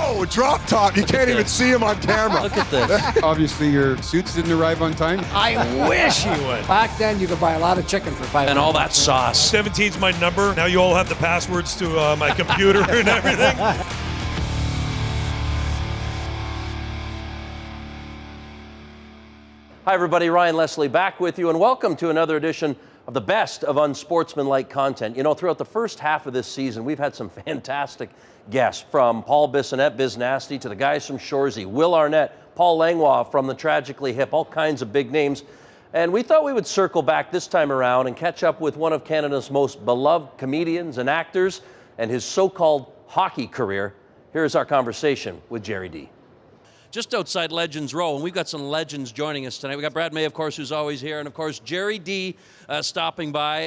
Whoa, drop top. You can't even see him on camera. Look at this. Obviously, your suits didn't arrive on time. I wish you would. Back then, you could buy a lot of chicken for $5. And all that sauce. 17's my number. Now you all have the passwords to my computer and everything. Hi, everybody. Ryan Leslie back with you, and welcome to another edition of the best of Unsportsmanlike Content. You know, throughout the first half of this season, we've had some fantastic guests, from Paul Bissonnette, Biz Nasty, to the guys from Shoresy, Will Arnett, Paul Langlois from the Tragically Hip, all kinds of big names. And we thought we would circle back this time around and catch up with one of Canada's most beloved comedians and actors and his so-called hockey career. Here's our conversation with Gerry D. Just outside Legends Row, and we've got some legends joining us tonight. We got Brad May, of course, who's always here, and of course Gerry D stopping by,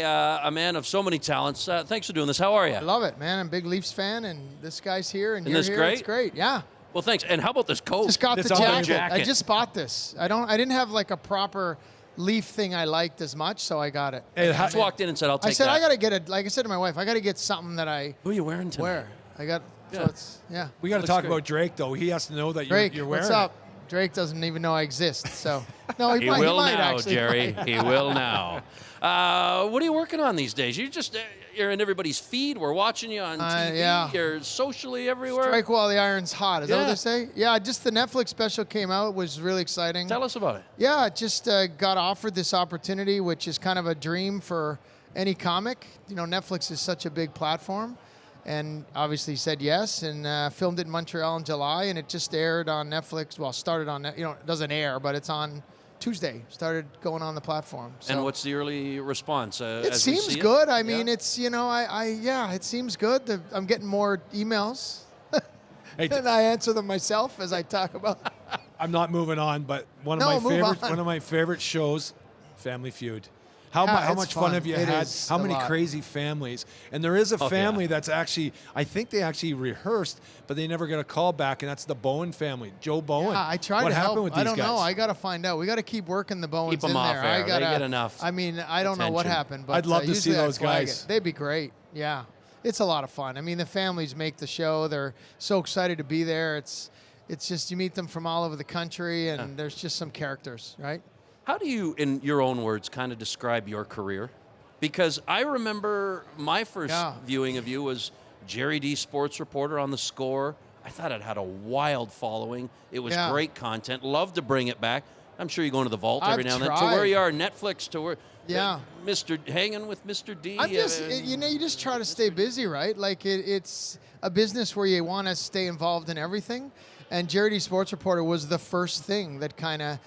a man of so many talents. Thanks for doing this. How are you? I love it, man. I'm a big Leafs fan, and this guy's here, and Isn't you're this here. great? It's great, yeah. Well, thanks. And how about this coat? Just got the jacket. jacket. I just bought this. I didn't have like a proper Leaf thing I liked as much, so I got it. I just walked in and said, I'll take that. I gotta get it. Like I said to my wife, I gotta get something that I Who are you wearing tonight? wear. I got. Yeah. So it's We got to Looks talk great. about Drake, though. He has to know that Drake. you're wearing What's up? Drake doesn't even know I exist. So no, He will might now, actually. Gerry. He will now. What are you working on these days? You're in everybody's feed. We're watching you on TV. Yeah. You're socially everywhere. Strike while the iron's hot. Is that what Yeah. they say? Yeah, just the Netflix special came out. It was really exciting. Tell us about it. Yeah, I just got offered this opportunity, which is kind of a dream for any comic. You know, Netflix is such a big platform, and obviously said yes, and filmed it in Montreal in July, and it just aired on Netflix. Well, started on, it doesn't air, but it's on Tuesday. Started going on the platform. So And what's the early response? it as we seems see it? good. I mean, Yeah. it's, it seems good. I'm getting more emails. Hey, And I answer them myself as I talk about. I'm not moving on, but one No, of move on. my favorite shows, Family Feud. How Yeah, it's much fun fun. have you It had? is How a many lot. crazy families? And there is a Oh, family yeah. that's actually, I think they actually rehearsed, but they never got a call back, and that's the Bowen family, Joe Bowen. Yeah, I tried what to happened help. with these I don't guys? know. I got to find out. We got to keep working the Bowens Keep 'em in off there. air. I gotta, They get enough I mean, I don't know what attention. happened, but I'd love to usually see I those flag guys. it. They'd be great. Yeah, it's a lot of fun. I mean, the families make the show. They're so excited to be there. It's just, you meet them from all over the country, and there's just some characters, right? How do you, in your own words, kind of describe your career? Because I remember my first Yeah. viewing of you was Gerry D, sports reporter on The Score. I thought it had a wild following. It was Yeah. great content. Love to bring it back. I'm sure you go into the vault every I've now and then. To tried. where you are, Netflix, to where Yeah. hanging with Mr. D. I'm just, you just try to stay busy, right? Like it's a business where you want to stay involved in everything. And Gerry D Sports Reporter was the first thing that kind of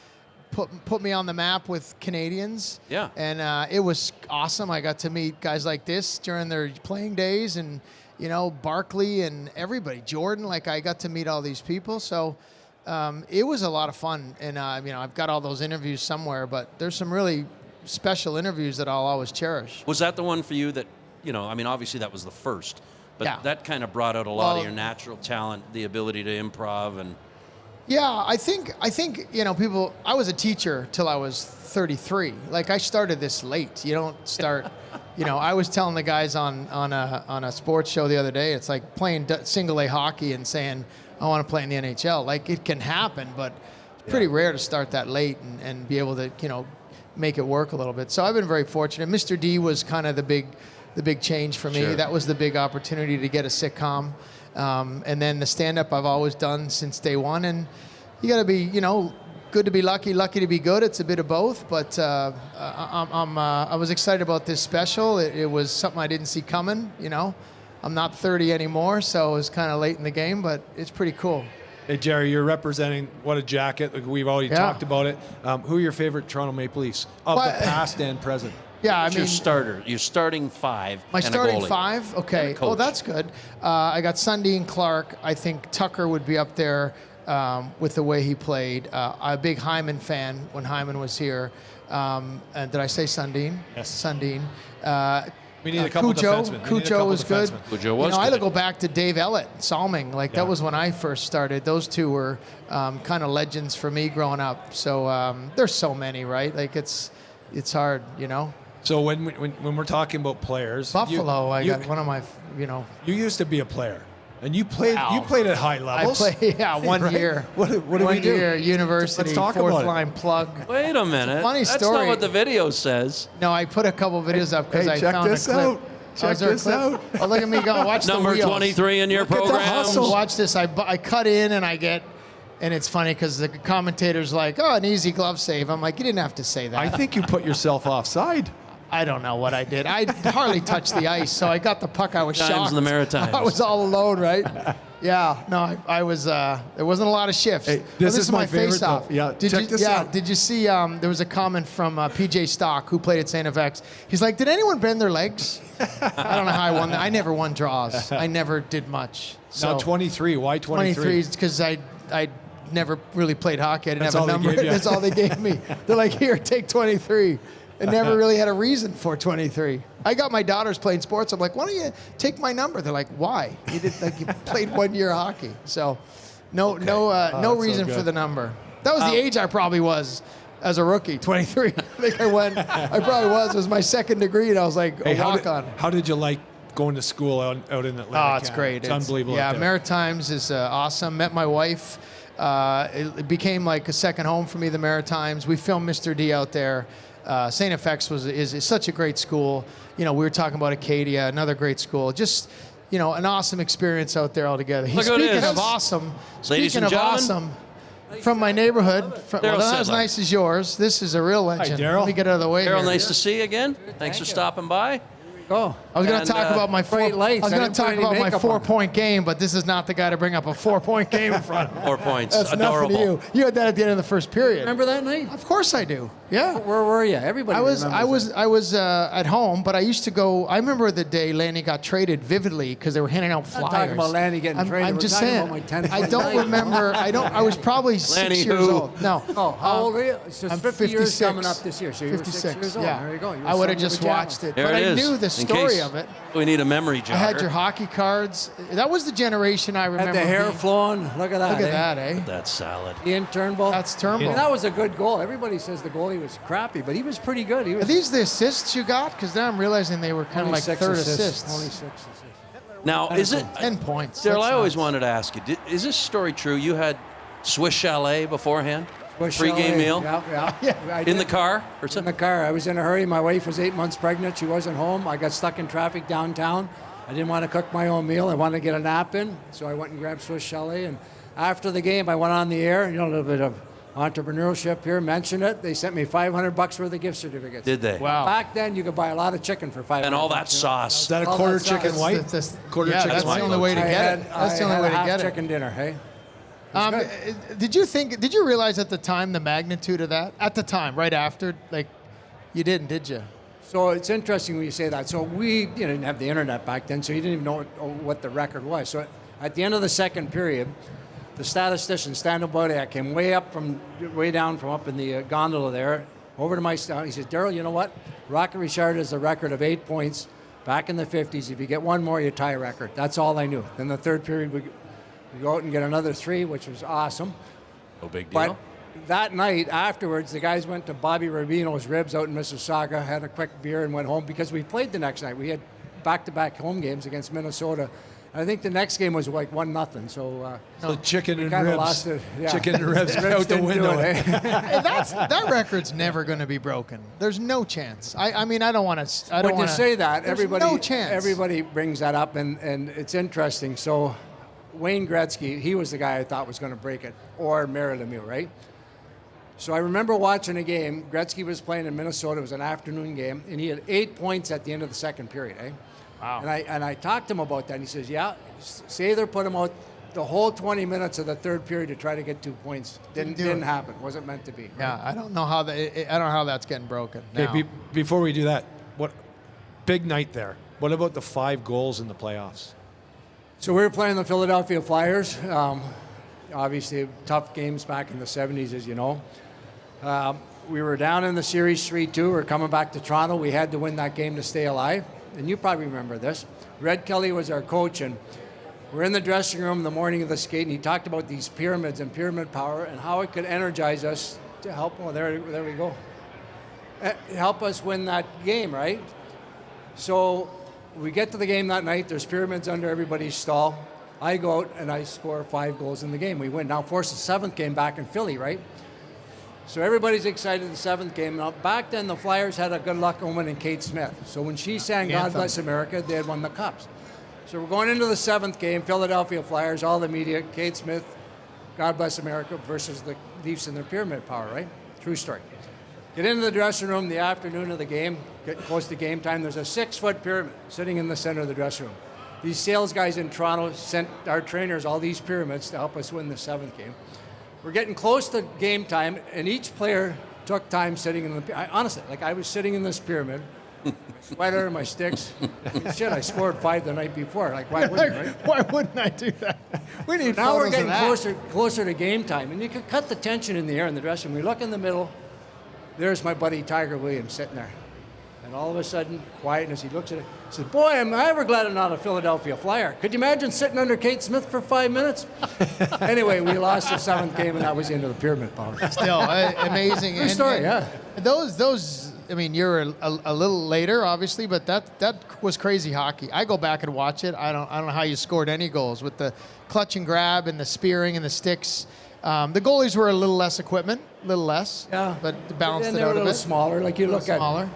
put me on the map with Canadians. Yeah. And it was awesome. I got to meet guys like this during their playing days, and Barkley and everybody, Jordan. Like, I got to meet all these people. So it was a lot of fun. And I've got all those interviews somewhere, but there's some really special interviews that I'll always cherish. Was that the one for you that, obviously that was the first, but Yeah. that kind of brought out a lot of Well- your natural talent, the ability to improv and... Yeah, I think people. I was a teacher till I was 33. Like, I started this late. You don't start. I was telling the guys on a sports show the other day. It's like playing single A hockey and saying I want to play in the NHL. Like, it can happen, but it's pretty rare to start that late and be able to make it work a little bit. So I've been very fortunate. Mr. D was kind of the big change for me. Sure. That was the big opportunity to get a sitcom. And then the stand-up I've always done since day one. And you got to be, good to be lucky to be good. It's a bit of both. But I was excited about this special. It was something I didn't see coming. I'm not 30 anymore, so it was kind of late in the game. But it's pretty cool. Hey, Gerry, you're representing, what a jacket. Like, we've already Yeah. talked about it. Who are your favorite Toronto Maple Leafs of Well, the past and present? Yeah, I What's mean, your starter? Your starting five my and a starting goalie. five. Okay. And a Oh, coach. that's good. I got Sundin, Clark. I think Tucker would be up there with the way he played. I'm a big Hyman fan when Hyman was here. And did I say Sundin? Yes. Sundin. We need a couple defensemen. We need a Cujo couple was good. defensemen. Cujo was I good. go back to Dave Ellett, Salming. Like, that was when I first started. Those two were kind of legends for me growing up. So there's so many, right? Like, it's hard, So when we're talking about players, Buffalo, you got one of my, You used to be a player, And you played at high levels. I played, yeah, 1 Right? year. What did we One do? year, university, Let's talk fourth about it. line plug. Wait a minute. funny That's story. not what the video says. No, I put a couple videos up because Hey, I check found this a clip. out. Check is there a this clip? out. Oh, look at me go. Watch Number the wheels. 23 in your Look at the program. hustle. Watch this. I cut in and I get, and it's funny because the commentator's like, oh, an easy glove save. I'm like, you didn't have to say that. I think you put yourself offside. I don't know what I did. I hardly touched the ice, so I got the puck. I was Times shocked. in the Maritimes. I was all alone, right? Yeah. No, I was. There wasn't a lot of shifts. Hey, Oh, this is my favorite, face-off. though. Yeah, Did check you, this yeah. out. Did you see? There was a comment from PJ Stock, who played at St. FX. He's like, "Did anyone bend their legs?" I don't know how I won that. I never won draws. I never did much. Now 23. Why 23? 23 is because I never really played hockey. I didn't That's have a all they number. gave you. That's all they gave me. They're like, here, take 23. And never really had a reason for 23. I got my daughters playing sports. I'm like, why don't you take my number? They're like, why? You did like you played 1 year hockey. So no that's so reason good. for the number. That was the age I probably was as a rookie, 23. I think I probably was. It was my second degree, and I was like, Hey, a walk-on. how did you like going to school out in Atlanta? Oh, it's great. It's unbelievable. Yeah, out there. Maritimes is awesome. Met my wife. It became like a second home for me, the Maritimes. We filmed Mr. D out there. St. FX is such a great school. You know, we were talking about Acadia, another great school. Just, you know, an awesome experience out there altogether. Look at Speaking this. of awesome, Ladies speaking and of gentlemen. awesome, from my neighborhood, well, Darryl not as Sittler. nice as yours. This is a real legend. Darryl. Let me get out of the way Darryl, here. nice to see you again. Thanks for stopping by. Oh, I was going And, to talk about my bright lights. I was I going didn't to put talk any about my makeup on. 4-point game, but this is not the guy to bring up a 4-point game in front of me. 4 points. That's Adorable. nothing to you. You had that at the end of the first period. remember that night? Of course I do. Yeah. Where were you? Everybody. I was remembers that. at home, but I used to go. I remember the day Lanny got traded vividly because they were handing out flyers. not talking about Lanny getting traded. I'm We're just talking saying. about my 10th I don't night. remember. I was probably 6 Lanny years who? old. No. Oh, how old are you? So I'm 50 years 56. coming up this year. So you were 6 years old. Yeah. There you go. You were I would have son of a just pajamas. watched it, There but it I is. knew the In story case of it. We need a memory jogger. I had your hockey cards. That was the generation I remember. Had the hair being- flowing. Look at that. Look at eh? that, eh? That's solid. Ian Turnbull. That's Turnbull. And that was a good goal. Everybody says the goalie was crappy, but he was pretty good. He was Are these the assists you got? Because now I'm realizing they were kind of only like 6 third assists. assists. Only 6 assists. Now, is it, 10 points. Darryl, That's I always nuts. wanted to ask you, is this story true? You had Swiss Chalet beforehand? Bush Pre-game Chalet. meal? Yeah. I In the did. car or In something? the car. I was in a hurry. My wife was 8 months pregnant. She wasn't home. I got stuck in traffic downtown. I didn't want to cook my own meal. I wanted to get a nap in. So I went and grabbed Swiss Chalet. And after the game, I went on the air. You know, a little bit of entrepreneurship here. Mentioned it. They sent me $500 worth of gift certificates. Did they? Wow. Back then, you could buy a lot of chicken for $500. And all that you know? sauce. Is that a All quarter that sauce. chicken white? Quarter yeah, chicken that's white. the only way to I get had, it. That's the only I way had to a get it. chicken dinner, hey? Did you realize at the time the magnitude of that? At the time, right after, like, you didn't, you? So it's interesting when you say that. So we didn't have the internet back then, so you didn't even know what the record was. So at the end of the second period, the statistician, Stan Bodiak, came way down from up in the gondola there, over to my stand. He says, Darryl, you know what? Rocket Richard has a record of 8 points back in the 50s. If you get one more, you tie a record. That's all I knew. Then the third period, we go out and get another 3, which was awesome. No big But deal. that night afterwards, the guys went to Bobby Rubino's Ribs out in Mississauga, had a quick beer, and went home because we played the next night. We had back-to-back home games against Minnesota. And I think the next game was like 1-0. So So chicken we and kind of ribs. lost it. Yeah. Chicken and ribs Ribs out the didn't do window. it, eh? Hey, that record's never going to be broken. There's no chance. I mean, I don't want to. I don't When want you say that, There's everybody no chance. everybody brings that up, and it's interesting. So Wayne Gretzky, he was the guy I thought was going to break it, or Mario Lemieux, right? So I remember watching a game. Gretzky was playing in Minnesota. It was an afternoon game, and he had 8 points at the end of the second period, eh? Wow. And I talked to him about that, and he says, yeah, Sather put him out the whole 20 minutes of the third period to try to get 2 points. Didn't do Didn't it. happen. Wasn't meant to be. Yeah, I don't know how that. I don't know how that's getting broken. now. Okay, before we do that, what big night there. What about the 5 goals in the playoffs? So we were playing the Philadelphia Flyers. Obviously, tough games back in the 70s, as you know. We were down in the series 3-2. We're coming back to Toronto. We had to win that game to stay alive. And you probably remember this. Red Kelly was our coach, and we're in the dressing room the morning of the skate, and he talked about these pyramids and pyramid power and how it could energize us to help. Oh, there we go. Help us win that game, right? So we get to the game that night. There's pyramids under everybody's stall. I go out and I score 5 goals in the game. We win. Now force the 7th game back in Philly, right? So everybody's excited the 7th game. Now back then the Flyers had a good luck woman in Kate Smith. So when she sang God Bless America, they had won the cups. So we're going into the 7th game, Philadelphia Flyers, all the media, Kate Smith, God Bless America versus the Leafs in their pyramid power, right? True story. Get into the dressing room the afternoon of the game, getting close to game time. There's a 6-foot pyramid sitting in the center of the dressing room. These sales guys in Toronto sent our trainers all these pyramids to help us win the 7th game. We're getting close to game time, and each player took time sitting in the. Honestly, like I was sitting in this pyramid, my sweater, my sticks. Shit, I scored 5 the night before. Like, why wouldn't I? Right? Why wouldn't I do that? We need Now we're photos of getting that. closer to game time, and you could cut the tension in the air in the dressing room. We look in the middle. There's my buddy Tiger Williams sitting there. And all of a sudden, quietness, he looks at it. He says, boy, am I ever glad I'm not a Philadelphia Flyer. Could you imagine sitting under Kate Smith for 5 minutes? Anyway, we lost the 7th game, and that was the end of the pyramid power. Still, amazing. True story, yeah. Those. I mean, you're a little later, obviously, but that was crazy hockey. I go back and watch it. I don't know how you scored any goals with the clutch and grab and the spearing and the sticks. The goalies were a little less equipment, a little less. Yeah. But balanced And it they were out a a little bit. smaller. Like you look at, Smaller.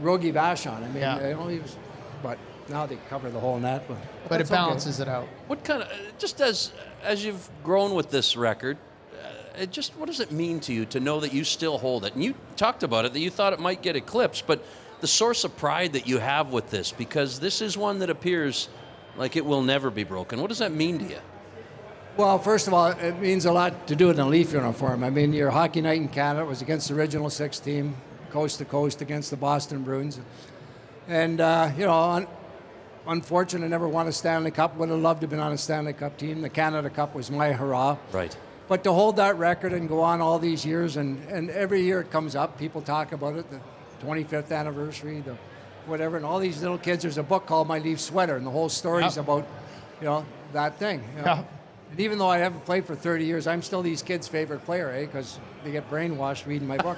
Rogie Vachon. I mean, Yeah. he was, but now they cover the whole net. But But it that's okay. balances it out. What kind of, just as you've grown with this record, what does it mean to you to know that you still hold it? And you talked about it, that you thought it might get eclipsed, but the source of pride that you have with this, because this is one that appears like it will never be broken. What does that mean to you? Well, first of all, it means a lot to do it in a Leaf uniform. I mean, your hockey night in Canada was against the original 6 team, coast to coast against the Boston Bruins. And, unfortunate, I never won a Stanley Cup. Would have loved to have been on a Stanley Cup team. The Canada Cup was my hurrah. Right. But to hold that record and go on all these years, and every year it comes up, people talk about it, the 25th anniversary, the whatever, and all these little kids, there's a book called My Leaf Sweater, and the whole story is about, that thing. Yeah. And even though I haven't played for 30 years, I'm still these kids' favorite player, because they get brainwashed reading my book,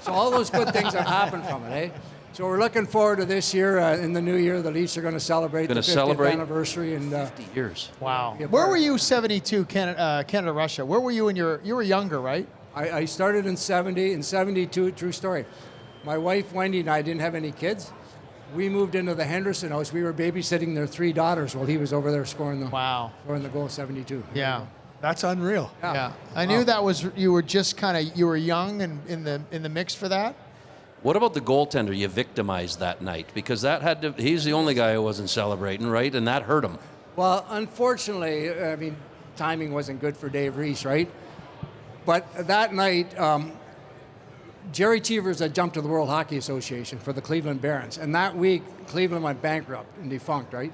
So all those good things have happened from it, So we're looking forward to this year. In the new year, the Leafs are going to celebrate the 50th anniversary. And 50 years. Wow. Where were you 72, Canada, Russia? Where were you when you were younger, right? I started in 70. In 72, true story. My wife, Wendy, and I didn't have any kids. We moved into the Henderson house. We were babysitting their 3 daughters while he was over there scoring the goal, 72. Yeah. That's unreal. Yeah. I knew that was, you were just you were young and in the mix for that. What about the goaltender you victimized that night? Because he's the only guy who wasn't celebrating, right? And that hurt him. Well, unfortunately, I mean, timing wasn't good for Dave Reese, right? But that night, Gerry Cheevers had jumped to the World Hockey Association for the Cleveland Barons. And that week, Cleveland went bankrupt and defunct, right?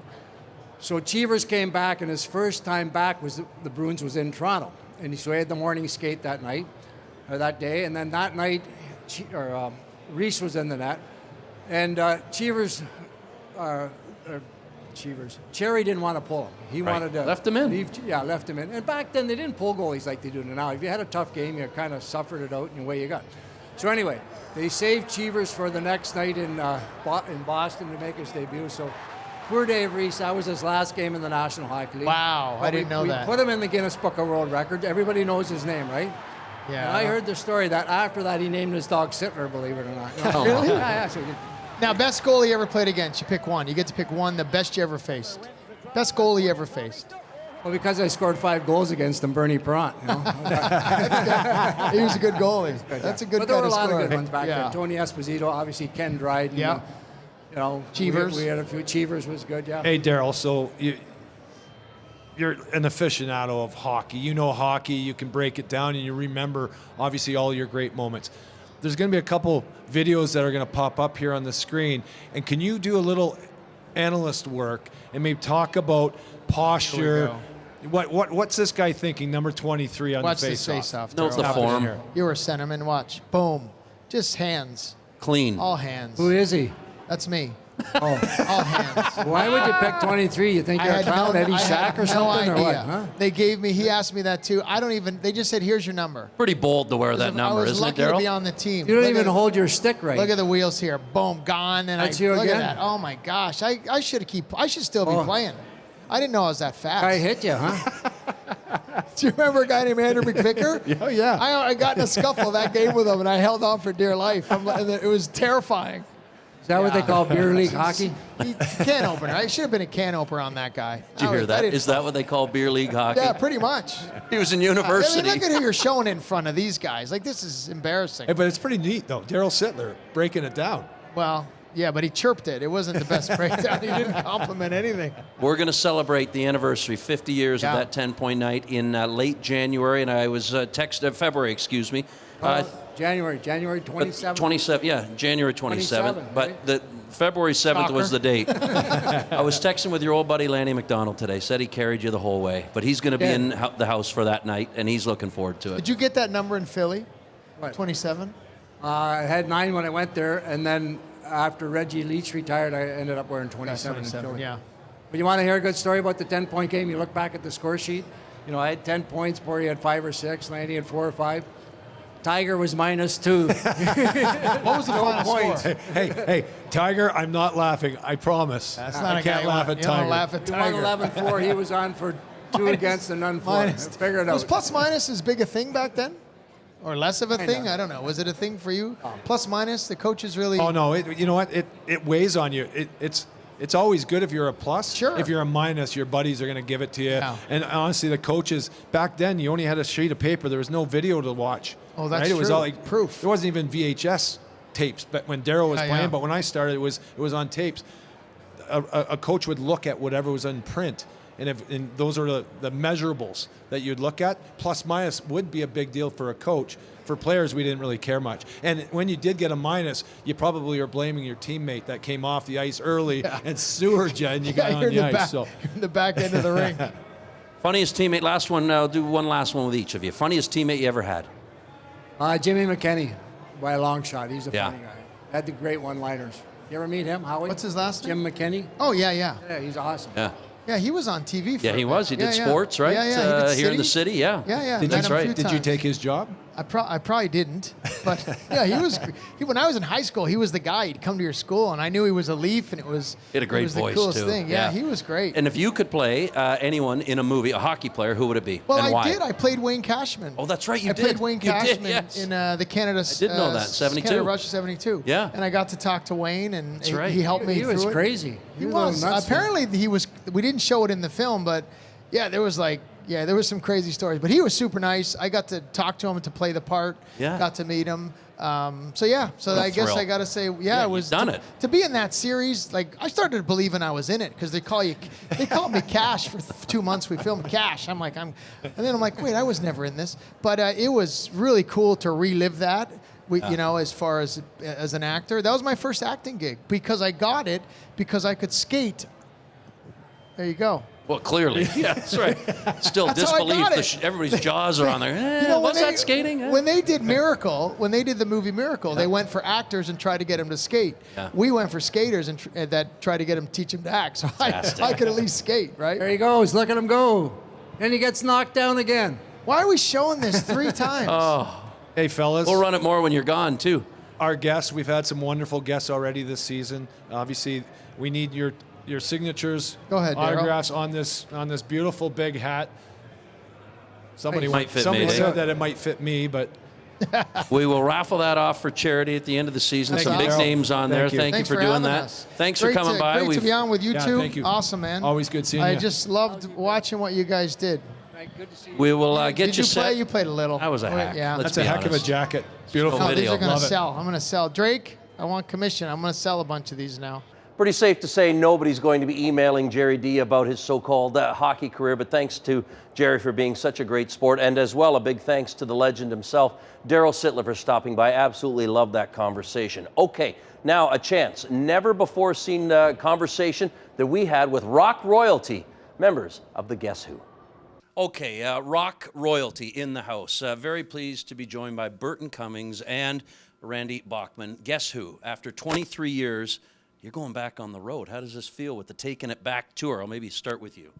So Cheevers came back, and his first time back was the Bruins was in Toronto. And so he had the morning skate that night, or that day. And then that night, Reese was in the net. And Cherry didn't want to pull him. He wanted to left him in. Left him in. And back then, they didn't pull goalies like they do now. If you had a tough game, you kind of suffered it out, and away you got. So anyway, they saved Cheevers for the next night in Boston to make his debut. So poor Dave Reese, that was his last game in the National Hockey League. Wow, I didn't know that. We put him in the Guinness Book of World Records. Everybody knows his name, right? Yeah. And I heard the story that after that he named his dog Sittler, believe it or not. Really? Yeah. Now, best goalie you ever played against. You pick one. You get to pick one, the best you ever faced. Best goalie you ever faced. Well, because I scored 5 goals against him, Bernie Perrant. He was a good goalie. That's a good But there were a kind lot scorer. of good ones back then. Tony Esposito, obviously Ken Dryden. Yeah. Cheevers. We had a few. Cheevers was good, yeah. Hey, Darryl, so you're an aficionado of hockey. You know hockey. You can break it down, and you remember, obviously, all your great moments. There's going to be a couple videos that are going to pop up here on the screen. And can you do a little analyst work and maybe talk about posture? What's this guy thinking, number 23 on Watch the this face-off? face-off. Note the Darryl. form. You were a centerman. Watch. Boom. Just hands. Clean. All hands. Who is he? That's me. Oh. All hands. Why would you pick 23? You think you're a clown, Eddie I Shack had or something, no or what? idea. Huh? They gave me, he asked me that too. They just said, here's your number. Pretty bold to wear that number, I was isn't it, lucky to be Darryl? on the team. You don't Look even at- hold your stick right. Look at the wheels here. Boom, gone. And That's you look again? at that. Oh my gosh. I should still be playing. I didn't know I was that fast. I hit you, huh? Do you remember a guy named Andrew McVicker? Oh, yeah. I got in a scuffle that game with him, and I held on for dear life. And it was terrifying. Is that what they call beer league hockey? Can opener. I should have been a can opener on that guy. Did you hear that? Is that what they call beer league hockey? Yeah, pretty much. He was in I university. mean, look at who you're showing in front of these guys. Like, this is embarrassing. Hey, but it's pretty neat, though. Darryl Sittler breaking it down. Well, yeah, but he chirped it. It wasn't the best breakdown. He didn't compliment anything. We're going to celebrate the anniversary, 50 years Yeah. of that 10-point night in late January, and I was February, excuse me. January 27th. 27, yeah, January 27th. 27, But right? the February 7th was Shocker. the date. I was texting with your old buddy Lanny McDonald today. Said he carried you the whole way, but he's going to be Yeah. in the house for that night, and he's looking forward to it. Did you get that number in Philly? What? 27? I had 9 when I went there, and then after Reggie Leach retired, I ended up wearing 27 in Philly. Yeah. But you want to hear a good story about the 10-point game? You look back at the score sheet. You know, I had 10 points, Borey had 5 or 6, Lanny had 4 or 5. Tiger was -2. What was the final points. score? Hey, Tiger, I'm not laughing. I promise. That's I not a can't guy laugh you at want- you don't Tiger. laugh at He won Tiger. 11-4. He was on for 2 against and none for. Minus. Figure it Was out. plus minus as big a thing back then? Or less of a Kinda. thing? I don't know. Was it a thing for you? Plus minus, the coaches really... Oh no! You know what? It weighs on you. It's always good if you're a plus. Sure. If you're a minus, your buddies are going to give it to you. Yeah. And honestly, the coaches back then, you only had a sheet of paper. There was no video to watch. Oh, that's right? It was true. all like Proof. There wasn't even VHS tapes. But when Darryl was Yeah, playing, yeah. but when I started, it was on tapes. A coach would look at whatever was in print. And those are the measurables that you'd look at. Plus minus would be a big deal for a coach. For players, we didn't really care much. And when you did get a minus, you probably were blaming your teammate that came off the ice early and sewered you, and you got Yeah, on you're the in the ice. back, So you're in the back end of the ring. Funniest teammate, last one, I'll do one last one with each of you. Funniest teammate you ever had? Jimmy McKinney, by a long shot. He's a Yeah. funny guy. Had the great one-liners. You ever meet him, Howie? What's his last name? Jim McKinney. Oh, yeah, yeah. Yeah, he's awesome. Yeah. Yeah, he was on TV for Yeah, a he bit. was. He did Yeah, yeah. sports, right? Yeah, yeah. He did Here in the city, yeah. Yeah, yeah. did Met him a you, few did you times. take his job? I probably didn't, but yeah, when I was in high school, he was the guy. He'd come to your school, and I knew he was a Leaf, and it was He had a great it was voice, the coolest too. thing. Yeah, he was great. And if you could play anyone in a movie, a hockey player, who would it be? Well, and I why? did. I played Wayne Cashman. Oh, that's right, you I did. played Wayne You did, Cashman yes. in the Canada. I did know that, 72. Canada Russia 72. Yeah. And I got to talk to Wayne, and That's right. he helped me. He was through it. crazy. He was a little was. nuts. Apparently, he was. We didn't show it in the film, but yeah, there was some crazy stories. But he was super nice. I got to talk to him to play the part. Yeah. Got to meet him. So What a I guess thrill. I got to say, Yeah, it was you've done it. to be in that series. Like I started believing I was in it because they called me Cash for 2 months. We filmed Cash. And then I'm like, wait, I was never in this. But it was really cool to relive that. As far as an actor, that was my first acting gig because I got it because I could skate. There you go. Well, clearly. Yeah, that's right. Still That's how I disbelief. got it. Everybody's jaws are on there. When Was that skating? Eh? When they did Miracle, when they did the movie Miracle, they went for actors and tried to get them to skate. Yeah. We went for skaters and that tried to get them teach them to act. So Fantastic. I could at least skate, right? There he goes. Look at him go. And he gets knocked down again. Why are we showing this 3 times? Hey, fellas. We'll run it more when you're gone, too. Our guests, we've had some wonderful guests already this season. Obviously, we need your signatures, Go ahead, Darryl. autographs on this beautiful big hat. Somebody Might fit somebody me, said Dave. that it might fit me, but We will raffle that off for charity at the end of the season. That's Some big awesome. names on there. Thank you. Thank you Thanks for doing having that. us. Thanks Great for coming by. Great to be on with you Yeah, two. thank you. Awesome, man. Always good seeing I you. just loved watching what you guys did. Good to see you. We will get Did you you play? set. You played a little. That was a hack. Yeah. Let's That's a be heck of a honest. jacket. Beautiful. No Oh, these video. are going to Love it. sell. I'm going to sell. Drake, I want commission. I'm going to sell a bunch of these now. Pretty safe to say nobody's going to be emailing Gerry D about his so-called hockey career, but thanks to Gerry for being such a great sport, and as well a big thanks to the legend himself, Darryl Sittler, for stopping by. Absolutely loved that conversation. Okay, now a chance, never before seen conversation that we had with rock royalty, members of the Guess Who. Okay, rock royalty in the house. Very pleased to be joined by Burton Cummings and Randy Bachman. Guess Who? After 23 years, you're going back on the road. How does this feel with the Taking It Back tour? I'll maybe start with you.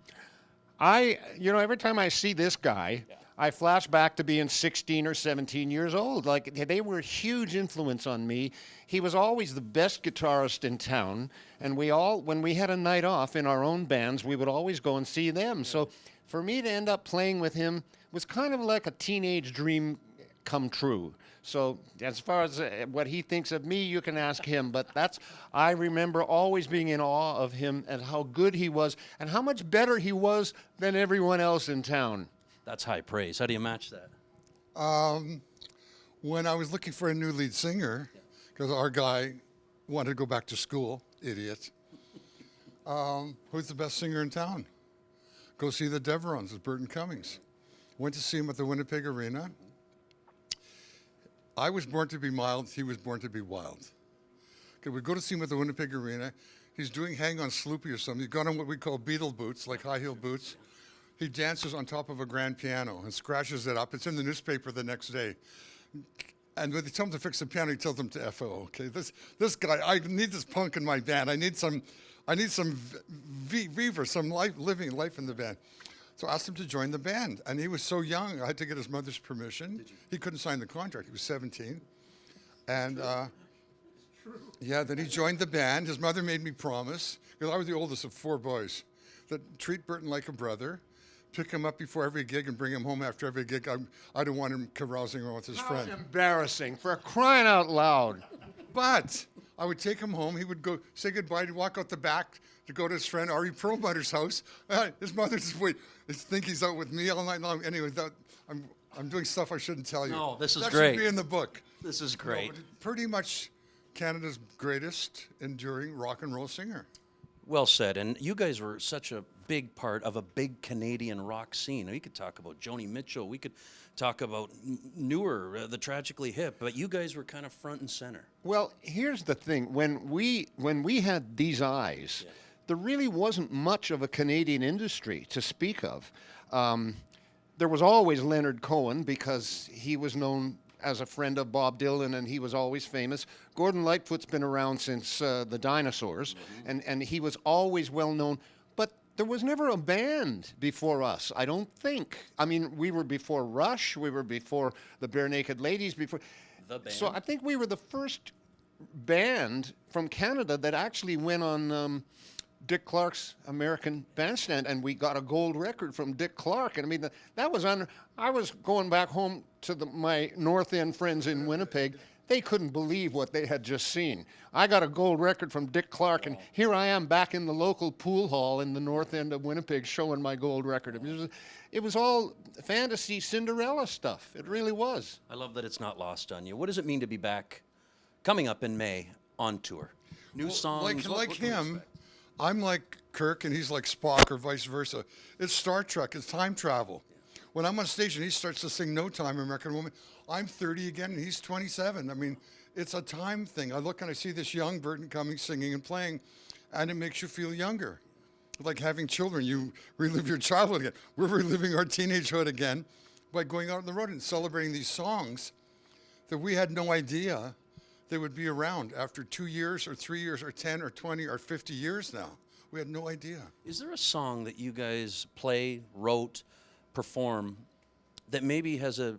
Every time I see this guy, I flash back to being 16 or 17 years old. Like, they were a huge influence on me. He was always the best guitarist in town, and when we had a night off in our own bands, we would always go and see them. So for me to end up playing with him was kind of like a teenage dream come true. So as far as what he thinks of me, you can ask him. But I remember always being in awe of him and how good he was and how much better he was than everyone else in town. That's high praise. How do you match that? When I was looking for a new lead singer, because our guy wanted to go back to school, idiot. Who's the best singer in town? Go see the Deverons with Burton Cummings. Went to see him at the Winnipeg Arena. I was born to be mild, he was born to be wild. Okay, we go to see him at the Winnipeg Arena. He's doing Hang on Sloopy or something. He's got on what we call Beatle boots, like high heel boots. He dances on top of a grand piano and scratches it up. It's in the newspaper the next day. And when they tell him to fix the piano, he tells them to FO. Okay, this guy, I need this punk in my band. I need some Viva, some living life in the band. So I asked him to join the band, and he was so young, I had to get his mother's permission. He couldn't sign the contract. He was 17. And yeah, then he joined the band. His mother made me promise, because I was the oldest of 4 boys, that treat Burton like a brother, pick him up before every gig and bring him home after every gig. I don't want him carousing around with his friend. Embarrassing, for crying out loud. But I would take him home. He would go say goodbye. He'd walk out the back to go to his friend Ari Perlmutter's house. His mother just think he's out with me all night long. Anyway, I'm doing stuff I shouldn't tell you. No, this is that great. That should be in the book. This is great. No, pretty much Canada's greatest enduring rock and roll singer. Well said. And you guys were such a big part of a big Canadian rock scene. We could talk about Joni Mitchell. We could talk about newer, the Tragically Hip. But you guys were kind of front and center. Well, here's the thing. When we had These Eyes, there really wasn't much of a Canadian industry to speak of. There was always Leonard Cohen, because he was known as a friend of Bob Dylan, and he was always famous. Gordon Lightfoot's been around since the dinosaurs, and he was always well known. But there was never a band before us, I don't think. I mean, we were before Rush, we were before the Bare Naked Ladies, before. The band. So I think we were the first band from Canada that actually went on Dick Clark's American Bandstand, and we got a gold record from Dick Clark. And I mean, that was I was going back home to my North End friends in Winnipeg. They couldn't believe what they had just seen. I got a gold record from Dick Clark, and here I am back in the local pool hall in the North End of Winnipeg showing my gold record. It was all fantasy Cinderella stuff. It really was. I love that it's not lost on you. What does it mean to be back, coming up in May, on tour? New songs? Like him, I'm like Kirk and he's like Spock, or vice versa. It's Star Trek, it's time travel. When I'm on stage and he starts to sing No Time, American Woman, I'm 30 again and he's 27. I mean, it's a time thing. I look and I see this young Burton Cummings singing and playing, and it makes you feel younger. Like having children, you relive your childhood again. We're reliving our teenagehood again by going out on the road and celebrating these songs that we had no idea they would be around after 2 years or 3 years or 10 or 20 or 50 years now. We had no idea. Is there a song that you guys play, wrote, perform that maybe has a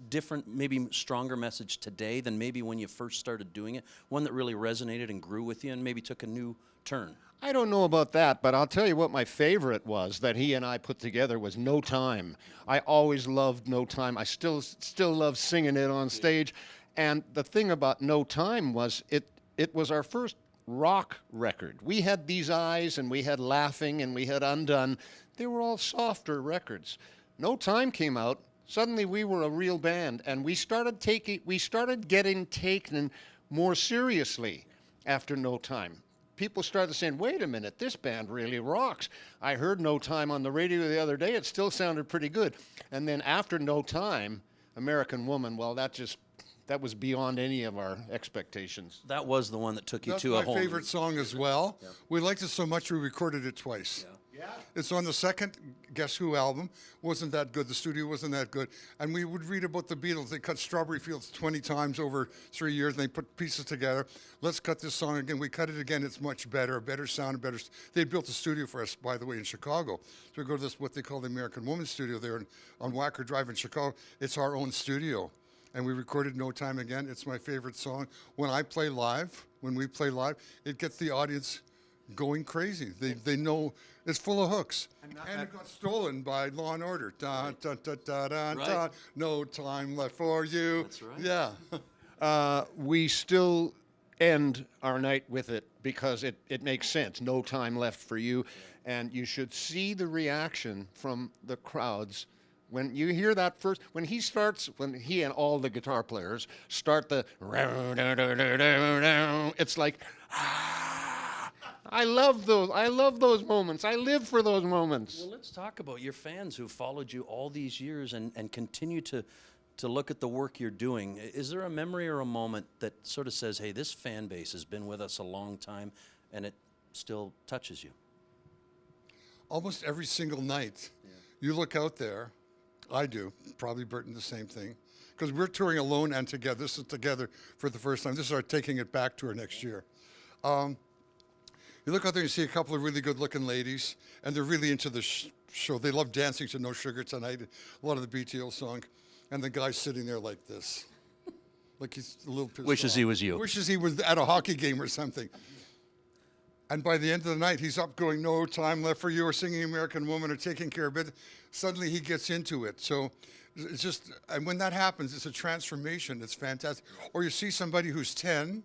different, maybe stronger message today than maybe when you first started doing it? One that really resonated and grew with you and maybe took a new turn? I don't know about that, but I'll tell you what my favorite was that he and I put together was No Time. I always loved No Time. I still love singing it on stage. And the thing about No Time was it was our first rock record. We had These Eyes, and we had Laughing, and we had Undone. They were all softer records. No Time came out. Suddenly we were a real band, and we started getting taken more seriously after No Time. People started saying, wait a minute, this band really rocks. I heard No Time on the radio the other day. It still sounded pretty good. And then after No Time, American Woman, well, that was beyond any of our expectations. That was the one that took you That's to a my whole favorite song as well. Yeah. We liked it so much we recorded it twice. Yeah. It's on the second Guess Who album. Wasn't that good. The studio wasn't that good. And we would read about the Beatles. They cut Strawberry Fields 20 times over 3 years, and they put pieces together. Let's cut this song again. We cut it again. It's much better, a better sound, a better. They built a studio for us, by the way, in Chicago. So we go to this, what they call the American Woman Studio there on Wacker Drive in Chicago. It's our own studio. And we recorded No Time Again. It's my favorite song. When we play live, it gets the audience going crazy. They know it's full of hooks. And it got stolen by Law and Order. Dun, dun, dun, dun, dun, Right. dun. No time left for you. That's right. Yeah. We still end our night with it because it makes sense. No time left for you. And you should see the reaction from the crowds when you hear that first, when he and all the guitar players start the, it's like, I love those moments. I live for those moments. Well, let's talk about your fans who followed you all these years and continue to look at the work you're doing. Is there a memory or a moment that sort of says, hey, this fan base has been with us a long time and it still touches you? Almost every single night, you look out there. I do. Probably Burton, the same thing. Because we're touring alone and together. This is together for the first time. This is our Taking It Back tour next year. You look out there and you see a couple of really good-looking ladies, and they're really into the show. They love dancing to No Sugar Tonight, a lot of the BTO song. And the guy's sitting there like this. Like he's a little pissed Wishes off. he was you. Wishes he was at a hockey game or something. And by the end of the night, he's up going, No Time Left for You, or singing American Woman, or taking care of it. Suddenly he gets into it. So it's just, and when that happens, it's a transformation. It's fantastic. Or you see somebody who's 10,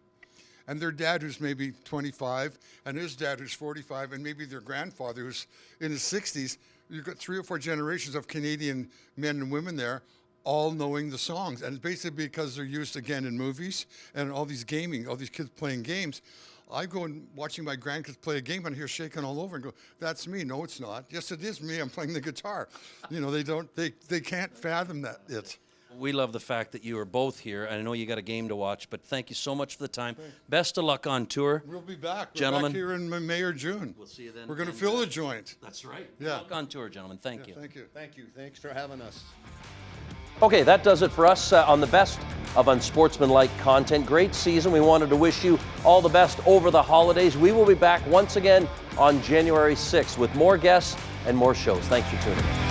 and their dad who's maybe 25, and his dad who's 45, and maybe their grandfather who's in his 60s. You've got 3 or 4 generations of Canadian men and women there, all knowing the songs. And it's basically because they're used again in movies and all these kids playing games. I go and watching my grandkids play a game and I hear shaking all over and go, that's me. No, it's not. Yes, it is me. I'm playing the guitar. You know, they can't fathom it. We love the fact that you are both here. I know you got a game to watch, but thank you so much for the time. Best of luck on tour. We'll be back. We're Gentlemen. back here in May or June. We'll see you then. We're going to And, fill the joint. That's right. Yeah. Good luck on tour, gentlemen. Thank you. Thank you. Thank you. Thanks for having us. Okay, that does it for us on the best of Unsportsmanlike Content. Great season. We wanted to wish you all the best over the holidays. We will be back once again on January 6th with more guests and more shows. Thanks for tuning in.